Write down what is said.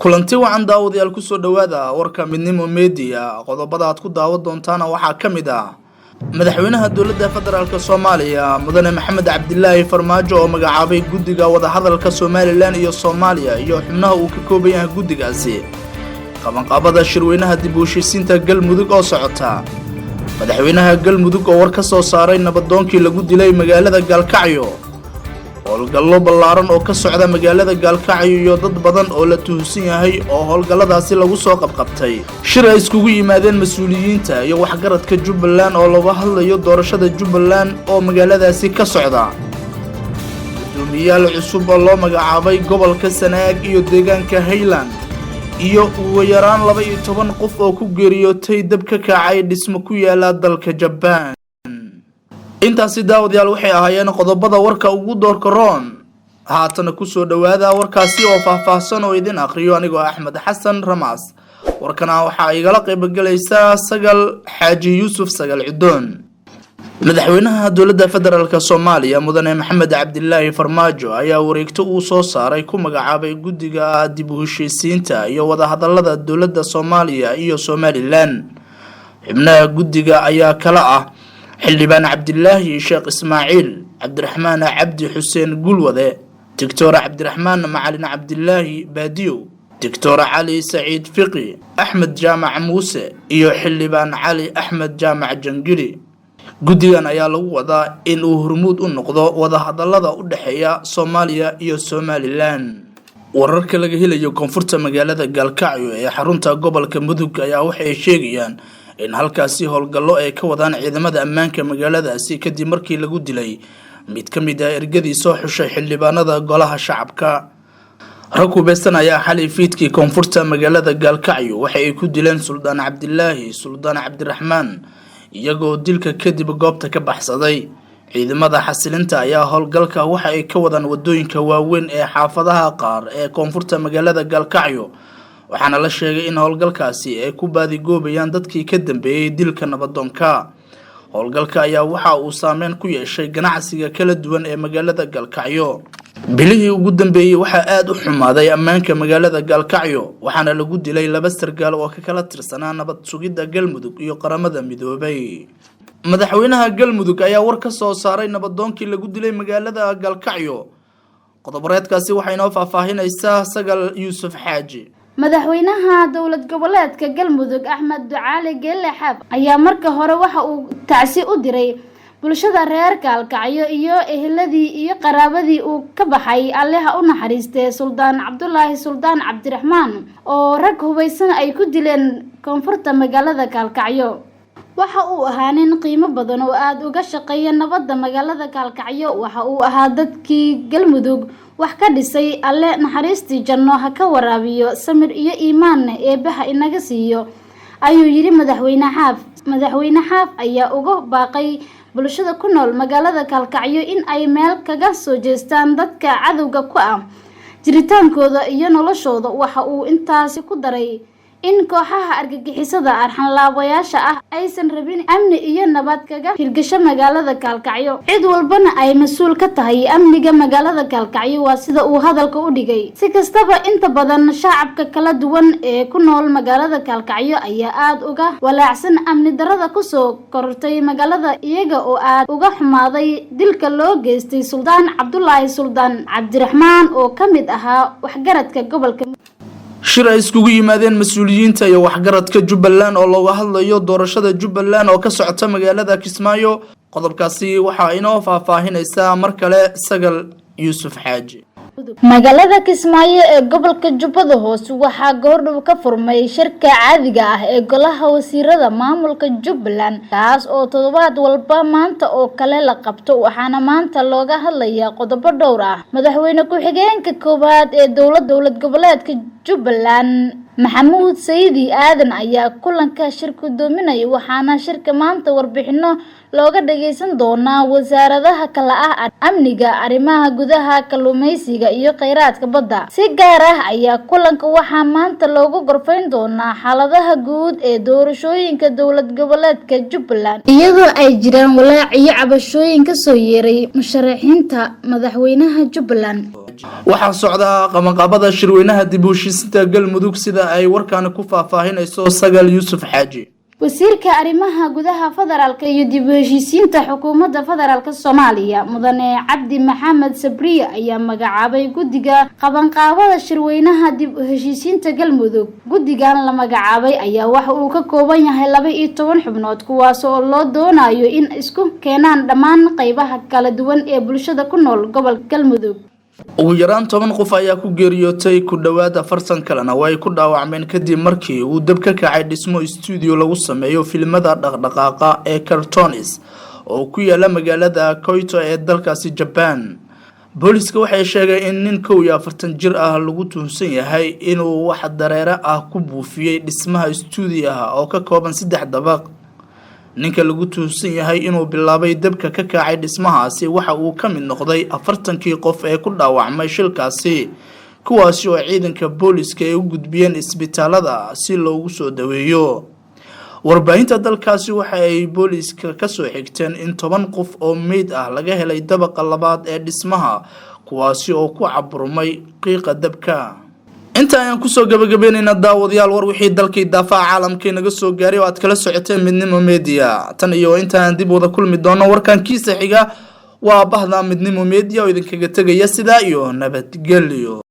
kulanti wacan daawadayaal ku soo dhawaada warka midnimo media qodobada aad ku daawan doontaan waxaa kamid ah madaxweynaha dowladda federaalka Soomaaliya mudane Maxamed Cabdilaahi Farmaajo oo magacaabay guddiga wada hadalka Soomaaliland iyo Soomaaliya iyo xubnaha uu ka kooban yahay guddigaasi qabanqaabada shirweynaha dib u heshiisiinta Galmudug oo socota madaxweynaha Galmudug oo war ka soo saaray nabadoonkii lagu dilay magaalada Gaalkacyo howlgallo ballaaran oo ka socda magaalada Gaalkacyo iyo dad badan oo la tuhunsan yahay oo howlgalladaasi lagu soo qabqabtay shir ay iskugu yimaadeen mas'uuliyiinta iyo waxgaradka Jubbaland oo laga hadlayo doorashada Jubbaland oo magaaladaasi ka socda gudoomiyaal cusub oo loo magacaabay gobolka Sanaag iyo deegaanka Highland iyo ugu yaraan 12 qof oo ku geeriyootay dab ka kacay dhismo ku yaala dalka Japan intaasi daawadayaal waxay ahaayeen qodobada warka ugu doorka roon haatana ku soo dhawaada warkaasi oo faahfaahsan oo idin akhriyo anigoo Axmed Xasan Ramaas warkana waxa igala qayb galaysa Sagal Xaaji Yuusuf Sagal Cidoon madaxweynaha dowladda federaalka Soomaaliya mudane Maxamed Cabdilaahi Farmaajo ayaa wareegto uu soo saaray ku magacaabay guddiga dib u heshiisiinta iyo wada hadallada dowladda Soomaaliya iyo Somaliland xubnaha guddiga ayaa kala ah xildhibaan Cabdilaahi Sheekh Ismaaciil Cabdiraxmaan Cabdi Xuseen Gulwade Dr. Cabdiraxmaan Macalin Cabdilaahi Baadiyo Dr. Cali Saciid Fiqi Axmed Jaamac Muuse iyo xildhibaan Cali Axmed Jaamac Jangiri guddigan ayaa lagu wadaa in uu hormuud u noqdo wada hadallada u dhaxeeya Soomaaliya iyo Somaliland wararka laga helayo koonfurta magaalada Gaalkacyo ee xarunta gobolka Mudug ayaa waxay sheegayaan in halkaasi howlgallo ay ka wadaan ciidamada ammaanka magaaladaasi kadib markii lagu dilay mid ka mid ah ergadii soo xushay xildhibaanada golaha shacabka rakubeystan ayaa xalay fiidkii koonfurta magaalada Gaalkacyo waxa ay ku dileen Suldaan Cabdilaahi Suldaan Cabdiraxmaan iyagoo dilka kadib goobta ka baxsaday ciidamada xasilinta ayaa howlgalka waxa ay ka wadaan wadooyinka waaweyn ee xaafadaha qaar ee koonfurta magaalada Gaalkacyo waxaana la sheegay in howlgalkaasi ay ku baadigoobayaan dadkii ka dambeeyay dilka nabadoonka howlgalka ayaa waxa uu saameyn ku yeeshay ganacsiga kala duwan ee magaalada Gaalkacyo bilihii ugu dambeeyay waxa aad u xumaaday ammaanka magaalada Gaalkacyo waxaana lagu dilay 2 sargaal oo ka kala tirsanaa nabad sugidda Galmudug iyo qaramada midoobay madaxweynaha Galmudug ayaa war ka soo saaray nabadoonkii lagu dilay magaalada Gaalkacyo qodobareedkaasi waxay noo faahfaahinaysaa Sagal Yuusuf Xaaji madaxweynaha dowlad goboleedka Galmudug Axmed Ducaale Geelle Xaab ayaa marka hore waxa uu tacsi u diray bulshada reer Gaalkacyo iyo eheladii iyo qaraabadii uu ka baxay Allaha u naxariistay Suldaan Cabdulaahi Suldaan Cabdiraxmaan oo rag hubeysan ay ku dileen koonfurta magaalada Gaalkacyo waxa uu ahaa nin qiimo badan oo aad uga shaqeeya nabadda magaalada Gaalkacyo waxa uu ahaa dadkii Galmudug wax ka dhisay alle naxariistii janno ha ka waraabiyo samir iyo iimaan eebaha inaga siiyo ayuu yiri madaxweyne Xaaf ayaa uga baaqay bulshada ku nool magaalada Gaalkacyo in ay meel kaga soo jeestaan dadka cadawga ku ah jiritaankooda iyo noloshooda waxa uu intaasi ku daray in kooxaha argagixisada arxan laabayaasha ah aysan rabin amni iyo nabad kaga hirgasho magaalada Gaalkacyo cid walbana ay mas'uul ka tahay amniga magaalada Gaalkacyo waa sida uu hadalka u dhigay si kastaba inta badan shacabka kala duwan ee ku nool magaalada Gaalkacyo ayaa aad uga walaacsan amni darada ku soo kortay magaalada iyaga oo aad uga xumaaday dilka loo geystay Suldaan Cabdulaahi Suldaan Cabdiraxmaan oo kamid ahaa waxgaradka gobolka shir ay iskugu yimaadeen mas'uuliyiinta iyo waxgaradka Jubbaland oo looga hadlayo doorashada Jubbaland oo ka socota magaalada Kismaayo qodobkaasi waxa inoo faahfaahinaysaa mar kale Sagal Yuusuf Xaaji magaalada Kismaayo ee gobolka Jubbada Hoose waxa goordhow ka furmay shirka caadiga ah ee golaha wasiirada maamulka Jubbaland taas oo toddobaad walba maanta oo kale la qabto waxaana maanta looga hadlayaa qodobo dhowr ah madaxweyne ku xigeenka koowaad ee dowlad goboleedka Jubbaland Maxamuud Sayidi Aadan ayaa kulanka shirku doominay waxaana shirka maanta warbixino looga dhageysan doonaa wasaaradaha kala ah amniga arrimaha gudaha kalluumeysiga iyo kheyraadka badda si gaar ah ayaa kulanka waxaa maanta loogu gorfayn doonaa xaaladaha guud ee doorashooyinka dowlad goboleedka Jubbaland iyadoo ay jiraan walaac iyo cabashooyin ka soo yeeray musharaxiinta madaxweynaha Jubbaland waxaa socda qabanqaabada shirweynaha dib u heshiisiinta galmudug sida ay warkaani ku faahfaahinayso Sagal Yuusuf Xaaji. wasiirka arrimaha gudaha federaalka iyo dib u heshiisiinta xukuumadda federaalka Soomaaliya mudane Cabdi Maxamed Sabriye ayaa magacaabay guddiga qabanqaabada shirweynaha dib u heshiisiinta galmudug. guddigan la magacaabay ayaa waxa uu ka kooban yahay 12 xubnood kuwaas oo loo doonayo in isku keenaan dhammaan qaybaha kala duwan ee bulshada ku nool gobolka galmudug. ugu yaraan 10 qof ayaa ku geeriyootay ku dhawaad 40 kalena way ku dhaawacmeen kadib markii uu dab ka kacay dhismo studio lagu sameeyo filimada dhaqdhaqaaqa ee cartoons oo ku yaala magaalada Kyoto ee dalkaasi Japan. booliska waxay sheegeen in nin 41 jir ah lagu tuhunsan yahay inuu wax dareere ah ku buufiyay dhismaha studio-ha oo ka kooban 3 dabaq. ninka lagu tuhunsan yahay inuu bilaabay dabka ka kacay dhismahaasi waxa uu ka mid noqday 40 qof ee ku dhaawacmay shilkaasi kuwaasi oo ciidanka booliska ay u gudbiyeen isbitaalada si loogu soo daweeyo. warbaahinta dalkaasi waxa ay booliska ka soo xigteen in 10 qof oo meyd ah laga helay dabaqa labaad ee dhismaha kuwaasi oo ku caburmay qiiqa dabka. inta ayaan kusoo gabagabeynayna daawadayaal war wixii dalkii daafaca caalamka naga soo gaaray oo aad kala socoteen Midnimo Media tan iyo intaan dib wada kulmi doono warkan kiisa xiga waa bahda Midnimo Media oo idinkaga tagaya sida iyo nabadgelyo.